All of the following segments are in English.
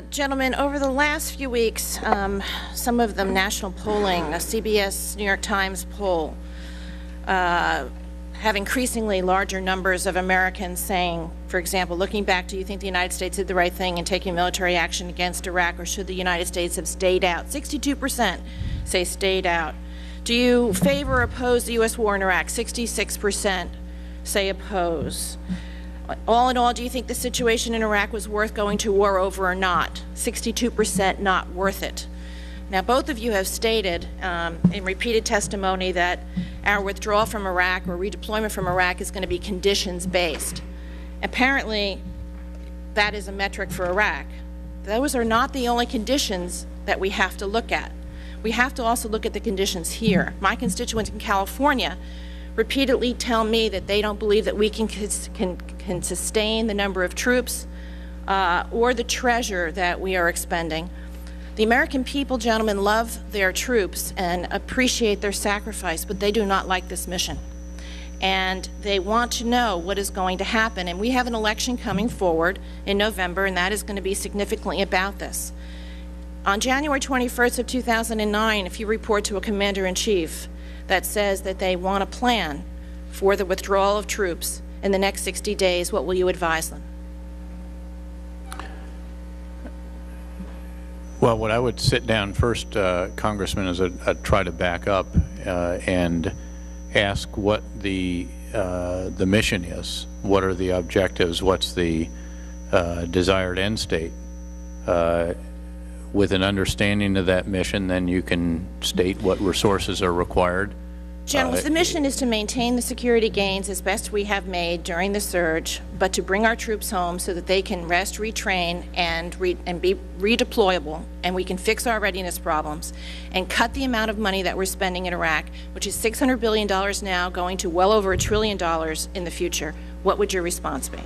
Gentlemen, over the last few weeks, some of the national polling, a CBS New York Times poll, have increasingly larger numbers of Americans saying, for example, looking back, do you think the United States did the right thing in taking military action against Iraq, or should the United States have stayed out? 62% say stayed out. Do you favor or oppose the U.S. war in Iraq? 66% say oppose. All in all, do you think the situation in Iraq was worth going to war over or not? 62% not worth it. Now, both of you have stated in repeated testimony that our withdrawal from Iraq or redeployment from Iraq is going to be conditions-based. Apparently, that is a metric for Iraq. Those are not the only conditions that we have to look at. We have to also look at the conditions here. My constituents in California repeatedly tell me that they don't believe that we can sustain the number of troops or the treasure that we are expending. The American people, gentlemen, love their troops and appreciate their sacrifice, but they do not like this mission. And they want to know what is going to happen. And we have an election coming forward in November, and that is going to be significantly about this. On January 21st of 2009, if you report to a commander-in-chief that says that they want a plan for the withdrawal of troops in the next 60 days, what will you advise them? Well, what I would sit down first, Congressman, is I'd try to back up and ask what the mission is. What are the objectives? What's the desired end state? With an understanding of that mission, then you can state what resources are required. General, the mission is to maintain the security gains as best we have made during the surge, but to bring our troops home so that they can rest, retrain, and be redeployable, and we can fix our readiness problems and cut the amount of money that we're spending in Iraq, which is $600 billion now, going to well over $1 trillion in the future. What would your response be?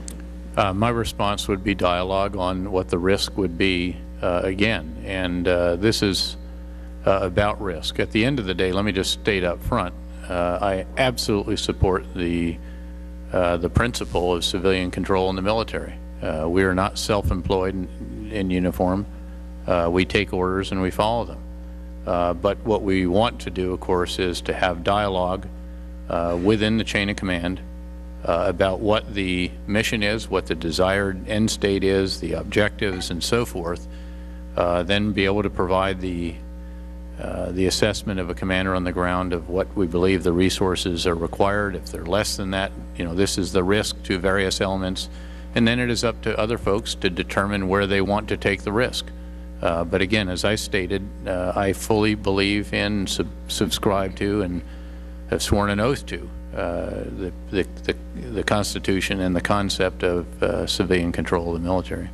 My response would be dialogue on what the risk would be again, and this is about risk. At the end of the day, let me just state up front, I absolutely support the principle of civilian control in the military. We are not self-employed in uniform. We take orders and we follow them. But what we want to do, of course, is to have dialogue within the chain of command about what the mission is, what the desired end state is, the objectives, and so forth. Then be able to provide the assessment of a commander on the ground of what we believe the resources are required. If they're less than that, you know, this is the risk to various elements, and then it is up to other folks to determine where they want to take the risk. But again, as I stated, I fully believe in, subscribe to, and have sworn an oath to the Constitution and the concept of civilian control of the military.